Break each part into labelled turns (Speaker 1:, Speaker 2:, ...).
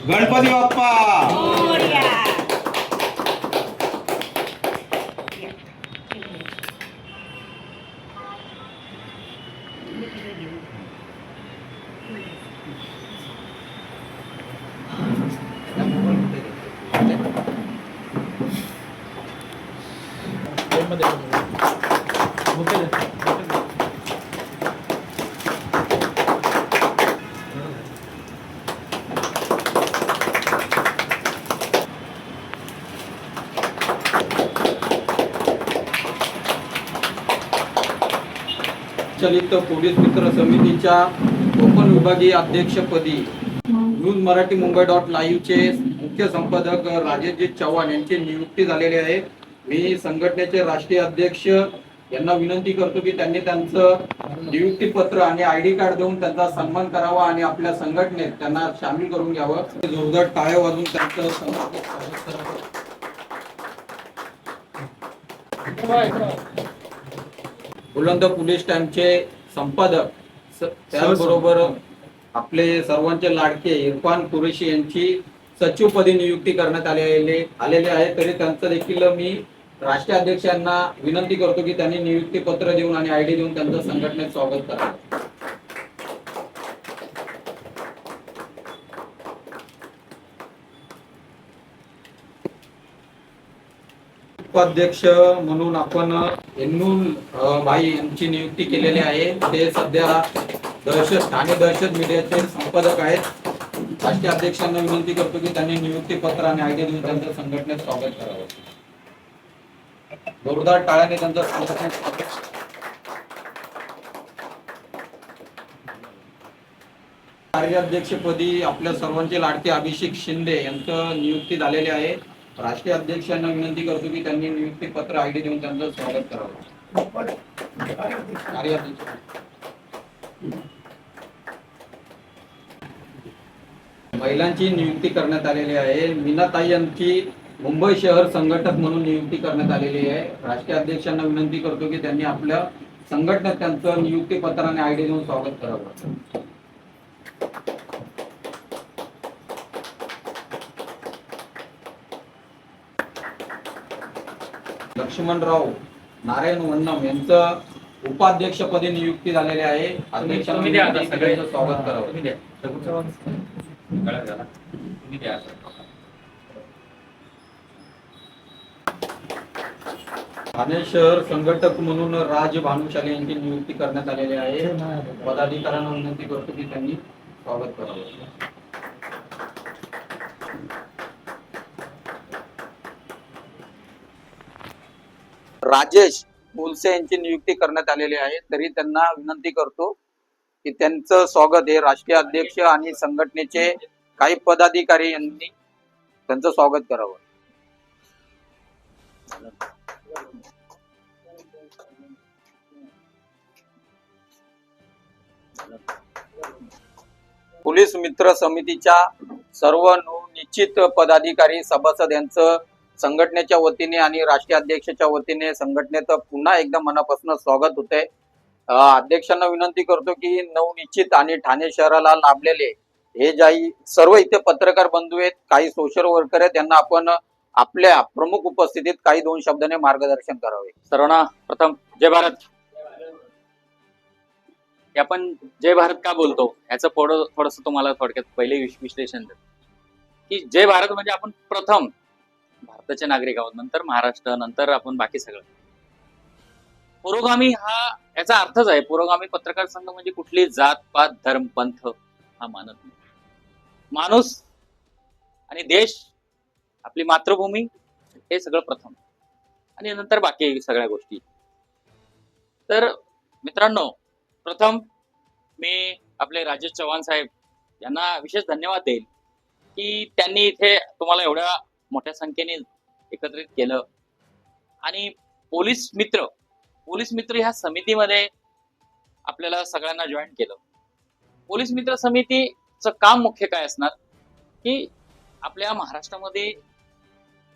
Speaker 1: गणपती बाप्पा
Speaker 2: मोरया.
Speaker 1: चलित पोलीस मित्र समितीच्या कोकण विभागीय अध्यक्षपदी न्यूज मराठी मुंबई .लाईव्हचे मुख्य संपादक राजेशजी चव्हाण यांची नियुक्ती झालेली आहे. मी संघटनेचे राष्ट्रीय अध्यक्ष यांना विनंती करतो की त्यांनी त्यांचं नियुक्ती पत्र आणि आयडी कार्ड देऊन त्यांचा सन्मान करावा आणि आपल्या संघटनेत त्यांना सामील करून घ्यावं. जोरदार टाळ्या वाजून त्यांचं स्वागत करावं. बुलंद पोलीस टाइमचे संपादक त्याचबरोबर आपले सर्वांचे लाडके इरफान कुरेशी यांची सचिवपदी नियुक्ती करण्यात आलेले आहे. तरी त्यांचं देखील मी राष्ट्रीय अध्यक्षांना विनंती करतो की त्यांनी नियुक्ती पत्र देऊन आणि आयडी देऊन त्यांचं संघटनेत स्वागत करावं. उपाध्यक्ष म्हणून आपण एन्नुल भाई यांची नियुक्ती केलेली आहे. ते सध्या ठाणे दहशत मीडियाचे संपादक आहेत. राष्ट्रीय अध्यक्षांना विनंती करतो की त्यांनी नियुक्ती पत्र आणि आयडी देऊन त्यांचं संघटनेत स्वागत करावं. जोरदार टाळ्याने त्यांचं संघटनेत स्वागत. कार्याध्यक्षपदी आपल्या सर्वांचे लाडके अभिषेक शिंदे यांचं नियुक्ती झालेली आहे. राष्ट्रीय अध्यक्षांना विनंती करतो की त्यांनी नियुक्ती पत्र आयडी देऊन त्यांचं स्वागत करावं. महिलांची नियुक्ती करण्यात आलेली आहे. मीनाताई यांची मुंबई शहर संघटक म्हणून नियुक्ती करण्यात आलेली आहे. राष्ट्रीय अध्यक्षांना विनंती करतो की त्यांनी आपल्या संघटनेत त्यांचं नियुक्ती पत्र आणि आयडी देऊन स्वागत करावं. लक्ष्मणराव नारायण वन्नम यांचं उपाध्यक्षपदी नियुक्ती झालेली आहे. अध्यक्षांना सगळ्यांचं स्वागत करावं. ठाणे शहर संघटक म्हणून राज भानुशाली यांची नियुक्ती करण्यात आलेली आहे. पदाधिकाऱ्यांना विनंती करतो की त्यांनी स्वागत करावं. राजेश बोलसे यांची नियुक्ती करण्यात आलेली आहे. तरी त्यांना विनंती करतो की त्यांचं स्वागत हे राष्ट्रीय अध्यक्ष आणि संघटनेचे काही पदाधिकारी यांनी त्यांचं स्वागत करावं. पोलीस मित्र समितीच्या सर्व निश्चित पदाधिकारी सभासद यांचं संघटनेच्या वतीने आणि राष्ट्रीय अध्यक्षाच्या वतीने संघटनेत पुन्हा एकदा मनापासून स्वागत होते. अध्यक्षांना विनंती करतो की नवनिश्चित आणि ठाणे शहराला लाभलेले हे ज्याही सर्व इथे पत्रकार बंधू आहेत, काही सोशल वर्कर आहेत, त्यांना आपण आपल्या प्रमुख उपस्थितीत काही दोन शब्दाने मार्गदर्शन करावे.
Speaker 3: सर्वांना प्रथम जय भारत. आपण जय भारत का बोलतो याचं थोडस तुम्हाला थोडक्यात पहिले विश्लेषण देतो की जय भारत म्हणजे आपण प्रथम भारताचे नागरिक आहोत, नंतर महाराष्ट्र, नंतर आपण बाकी सगळं. पुरोगामी हा याचा अर्थच आहे. पुरोगामी पत्रकार संघ म्हणजे कुठली जात पात धर्म पंथ हा मानत नाही. माणूस आणि देश, आपली मातृभूमी हे सगळं प्रथम आणि नंतर बाकी सगळ्या गोष्टी. तर मित्रांनो, प्रथम मी आपले राजेश चव्हाण साहेब यांना विशेष धन्यवाद देईल की त्यांनी इथे तुम्हाला एवढ्या मोठ्या संख्येने एकत्रित केलं आणि पोलीस मित्र ह्या समितीमध्ये आपल्याला सगळ्यांना जॉईन केलं. पोलीस मित्र समितीचं काम मुख्य काय असणार की आपल्या महाराष्ट्रामध्ये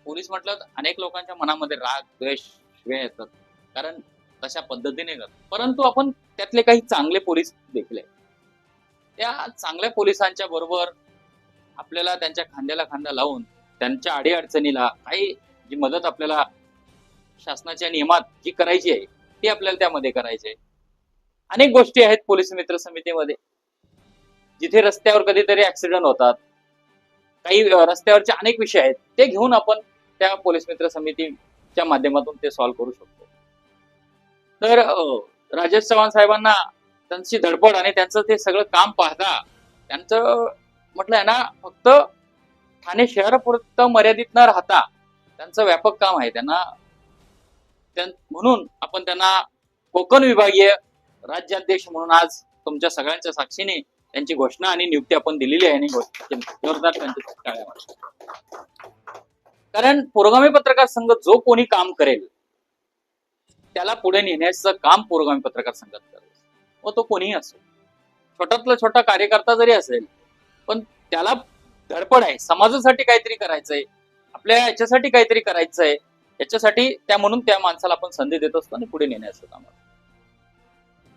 Speaker 3: पोलीस म्हटलं अनेक लोकांच्या मनामध्ये राग, द्वेष, शिव्या येतात. कारण तशा पद्धतीने करतो, परंतु आपण त्यातले काही चांगले पोलीस देखील आहेत. त्या चांगल्या पोलिसांच्या बरोबर आपल्याला त्यांच्या खांद्याला खांदा लावून त्यांच्या अडीअडचणीला काही जी मदत आपल्याला शासनाच्या नियमात जी करायची आहे ती आपल्याला त्यामध्ये करायची आहे. अनेक गोष्टी आहेत पोलीस मित्र समितीमध्ये, जिथे रस्त्यावर कधीतरी ऍक्सिडेंट होतात, काही रस्त्यावरचे अनेक विषय आहेत, ते घेऊन आपण त्या पोलीस मित्र समितीच्या माध्यमातून ते सॉल्व्ह करू शकतो. तर राजेश चव्हाण साहेबांना त्यांची धडपड आणि त्यांचं ते सगळं काम पाहता त्यांचं म्हटलंय ना, फक्त ठाणे शहरापुरतं मर्यादित न राहता त्यांचं व्यापक काम आहे. म्हणून आपण त्यांना कोकण विभागीय राज्याध्यक्ष म्हणून आज तुमच्या सगळ्यांच्या साक्षीने त्यांची घोषणा आणि नियुक्ती आपण दिलेली आहे आणि जोरदार त्यांचे टाळ्या वाजवा. कारण पुरोगामी पत्रकार संघ जो कोणी काम करेल त्याला पुढे नेण्याचं काम पुरोगामी पत्रकार संघात करेल, व तो कोणीही असो, छोटातला छोटा कार्यकर्ता जरी असेल, पण त्याला धडपड आहे, समाजासाठी काहीतरी करायचंय, आपल्या याच्यासाठी काहीतरी करायचंय, याच्यासाठी म्हणून त्या माणसाला आपण संधी देत असतो आणि पुढे नेण्याचं काम.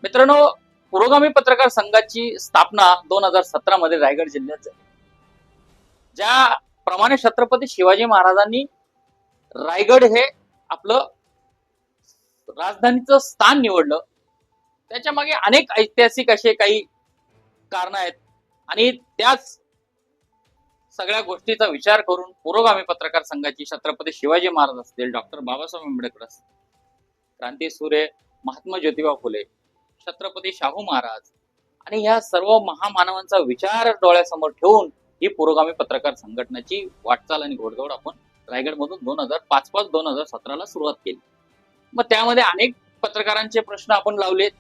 Speaker 3: मित्रांनो, पुरोगामी पत्रकार संघाची स्थापना 2017 मध्ये रायगड जिल्ह्यात झाली. ज्याप्रमाणे छत्रपती शिवाजी महाराजांनी रायगड हे आपलं राजधानीचं स्थान निवडलं, त्याच्या मागे अनेक ऐतिहासिक असे काही कारण आहेत आणि त्याच सगळ्या गोष्टीचा विचार करून पुरोगामी पत्रकार संघाची छत्रपती शिवाजी महाराज असतील, डॉक्टर बाबासाहेब आंबेडकर असतील, क्रांतीसूर्य महात्मा ज्योतिबा फुले, छत्रपती शाहू महाराज आणि ह्या सर्व महामानवांचा विचार डोळ्यासमोर ठेवून ही पुरोगामी पत्रकार संघटनेची वाटचाल आणि घोडदौड आपण रायगड मधून 2005-2017 ला सुरुवात केली. मग त्यामध्ये अनेक पत्रकारांचे प्रश्न आपण लावलेत.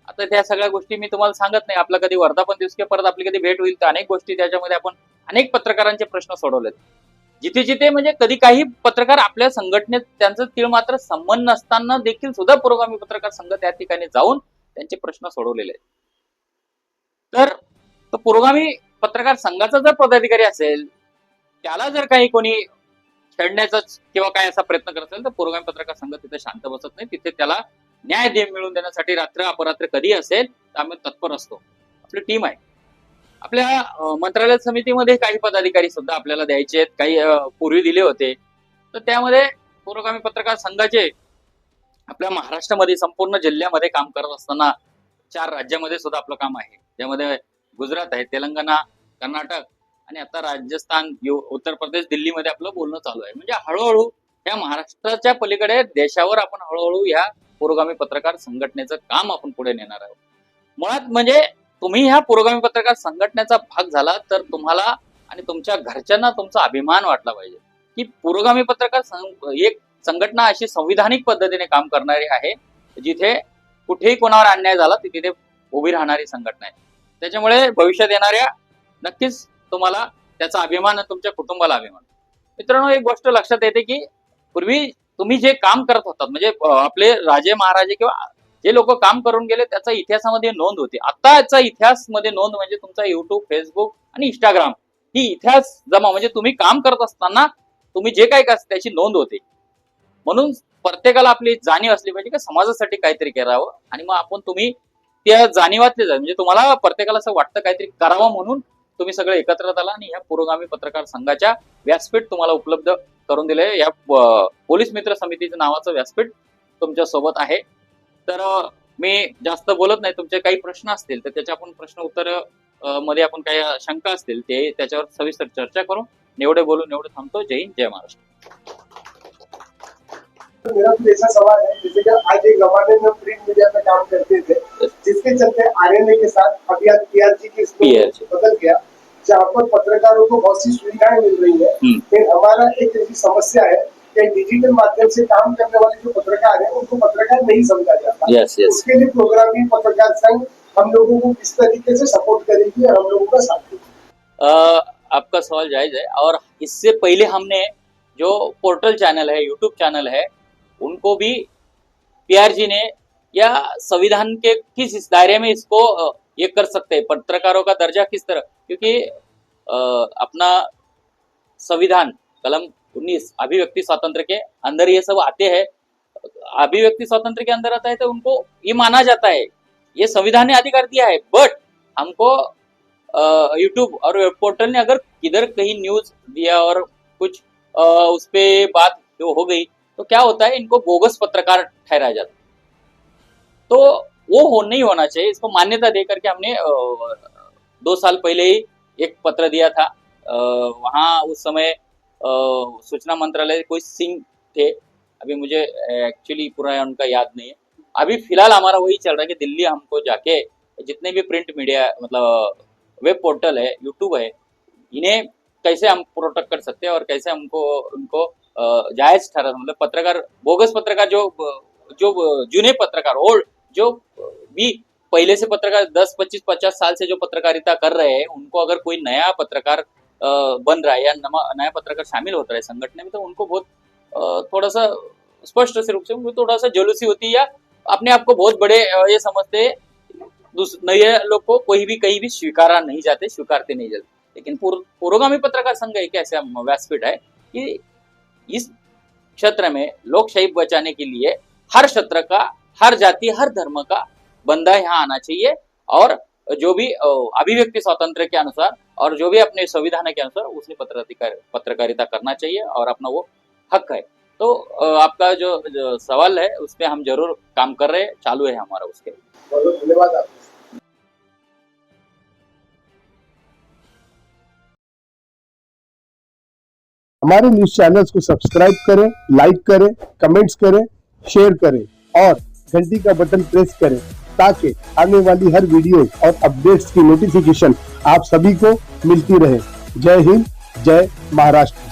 Speaker 3: आता त्या सगळ्या गोष्टी मी तुम्हाला सांगत नाही, आपला कधी वर्धापन दिवस किंवा परत आपली कधी भेट होईल तर अनेक गोष्टी त्याच्यामध्ये आपण अनेक पत्रकारांचे प्रश्न सोडवलेत. जिथे जिथे म्हणजे कधी काही पत्रकार आपल्या संघटनेत त्यांचं तीळ मात्र संबंध नसताना देखील सुद्धा पुरोगामी पत्रकार संघ त्या ठिकाणी जाऊन त्यांचे प्रश्न सोडवलेले आहेत. तर पुरोगामी पत्रकार संघाचा जर पदाधिकारी असेल, त्याला जर काही कोणी छेडण्याचा किंवा काय असा प्रयत्न करत असेल तर पुरोगामी पत्रकार संघ तिथे शांत बसत नाही. तिथे त्याला न्याय मिळवून देण्यासाठी रात्र अपरात्र कधी असेल तर आम्ही तत्पर असतो. आपली टीम आहे. आपल्या मंत्रालय समितीमध्ये काही पदाधिकारी सुद्धा आपल्याला द्यायचे आहेत, काही पूर्वी दिले होते. तर त्यामध्ये पुरोगामी पत्रकार संघाचे आपल्या महाराष्ट्रामध्ये संपूर्ण जिल्ह्यामध्ये काम करत असताना 4 राज्यामध्ये सुद्धा आपलं काम आहे, ज्यामध्ये गुजरात आहे, तेलंगणा, कर्नाटक आणि आता राजस्थान, उत्तर प्रदेश, दिल्लीमध्ये आपलं बोलणं चालू आहे. म्हणजे हळूहळू या महाराष्ट्राच्या पलीकडे देशावर आपण हळूहळू या पुरोगामी पत्रकार संघटनेचं काम आपण पुढे नेणार आहोत. मुळात म्हणजे तुम्ही ह्या पुरोगामी पत्रकार संघटनेचा भाग झाला तर तुम्हाला आणि तुमच्या घरच्यांना तुमचा अभिमान वाटला पाहिजे की पुरोगामी पत्रकार एक संघटना अशी संविधानिक पद्धतीने काम करणारी आहे, जिथे कुठेही कोणावर अन्याय झाला तर तिथे उभी राहणारी संघटना आहे. त्याच्यामुळे भविष्यात येणाऱ्या नक्कीच तुम्हाला त्याचा अभिमान, तुमच्या कुटुंबाला अभिमान. मित्रांनो, एक गोष्ट लक्षात येते की पूर्वी तुम्ही जे काम करत होतात म्हणजे आपले राजे महाराजे किंवा जे लोक काम करून गेले त्याचा इतिहासामध्ये नोंद होती. आता याचा इतिहास मध्ये नोंद म्हणजे तुमचा युट्यूब, फेसबुक आणि इंस्टाग्राम ही इतिहास जमा, म्हणजे तुम्ही काम करत असताना तुम्ही जे काही करता त्याची नोंद होते. म्हणून प्रत्येकाला आपली जाणीव असली पाहिजे की समाजासाठी काहीतरी करावं आणि मग तुम्ही त्या जाणीवातले जा, म्हणजे तुम्हाला प्रत्येकाला असं वाटतं काहीतरी करावं म्हणून तुम्ही सगळे एकत्र आला आणि ह्या पुरोगामी पत्रकार संघाच्या व्यासपीठ तुम्हाला उपलब्ध करून दिले. या पोलीस मित्र समितीचं नावाचं व्यासपीठ तुमच्या सोबत आहे. तर मी जास्त बोलत नाही. तुमचे काही प्रश्न असतील तर त्याच्या आपण प्रश्न उत्तर मध्ये आपण काही शंका असतील ते त्याच्यावर सविस्तर चर्चा करू. एवढे बोलून एवढे थांबतो. जय हिंद, जय महाराष्ट्र.
Speaker 2: मेरा तो ऐसा सवाल है, जैसे कि आज एक जमाने में प्रिंट मीडिया में काम करते थे, जिसके चलते आरएनए के साथ अभी आज पीआरजी की बदल गया, जहाँ पर पत्रकारों को बहुत सी सुविधाएं मिल रही है। लेकिन हमारा एक ऐसी समस्या है कि डिजिटल माध्यम से काम करने वाले जो पत्रकार है उनको पत्रकार नहीं समझा जाता। उसके लिए प्रोग्रामी पत्रकार संघ हम लोगों को किस तरीके से सपोर्ट करेगी और हम लोगों का साथ देगी?
Speaker 3: आपका सवाल जायज है और इससे पहले हमने जो पोर्टल चैनल है, यूट्यूब चैनल है, उनको भी पीआरजी ने या संविधान के किस इस दायरे में इसको ये कर सकते हैं, पत्रकारों का दर्जा किस तरह, क्योंकि अपना संविधान कलम 19 अभिव्यक्ति स्वातंत्र के अंदर ये सब आते हैं अभिव्यक्ति स्वातंत्र के अंदर आता है तो उनको ये माना जाता है, ये संविधान ने अधिकार दिया है। बट हमको यूट्यूब और वेब पोर्टल ने अगर किधर कहीं न्यूज दिया और कुछ उस पे बात जो हो गई तो क्या होता है, इनको बोगस पत्रकार ठहराया जाता है। तो वो नहीं होना चाहिए, इसको मान्यता दे करके हमने 2 साल पहले ही एक पत्र दिया था। वहाँ उस समय सूचना मंत्रालय कोई सिंह थे, अभी मुझे एक्चुअली पूरा उनका याद नहीं है। अभी फिलहाल हमारा वही चल रहा है कि दिल्ली हमको जाके जितने भी प्रिंट मीडिया मतलब वेब पोर्टल है, यूट्यूब है, इन्हें कैसे हम प्रोटेक्ट कर सकते हैं और कैसे हमको उनको जायज ठहरा, मतलब पत्रकार बोगस पत्रकार जो जूने पत्रकार ओल्ड जो भी पहले से पत्रकार 10, 25, 50 साल से जो पत्रकारिता कर रहे हैं, उनको अगर कोई नया पत्रकार बन रहा है या नया पत्रकार शामिल होता है संगठन में, तो उनको बहुत थोड़ा सा स्पष्ट से रूप से उनको थोड़ा सा जेलसी होती है या अपने आप को बहुत बड़े ये समझते हैं। नए लोग को कोई भी कहीं भी स्वीकारते नहीं जाते। लेकिन पुरोगामी पत्रकार संघ एक ऐसा व्यासपीठ है कि इस क्षेत्र में लोकशाही बचाने के लिए हर क्षेत्र का, हर जाति, हर धर्म का बंदा यहाँ आना चाहिए और जो भी अभिव्यक्ति स्वातंत्र के अनुसार और जो भी अपने संविधान के अनुसार उसने पत्रकारिता करना चाहिए और अपना वो हक है। तो आपका जो सवाल है उस पर हम जरूर काम कर रहे हैं, चालू है हमारा उसके।
Speaker 2: बहुत धन्यवाद आपका।
Speaker 4: हमारे न्यूज चैनल्स को सब्सक्राइब करें, लाइक करें, कमेंट्स करें, शेयर करें और घंटी का बटन प्रेस करें ताकि आने वाली हर वीडियो और अपडेट्स की नोटिफिकेशन आप सभी को मिलती रहे। जय हिंद, जय महाराष्ट्र।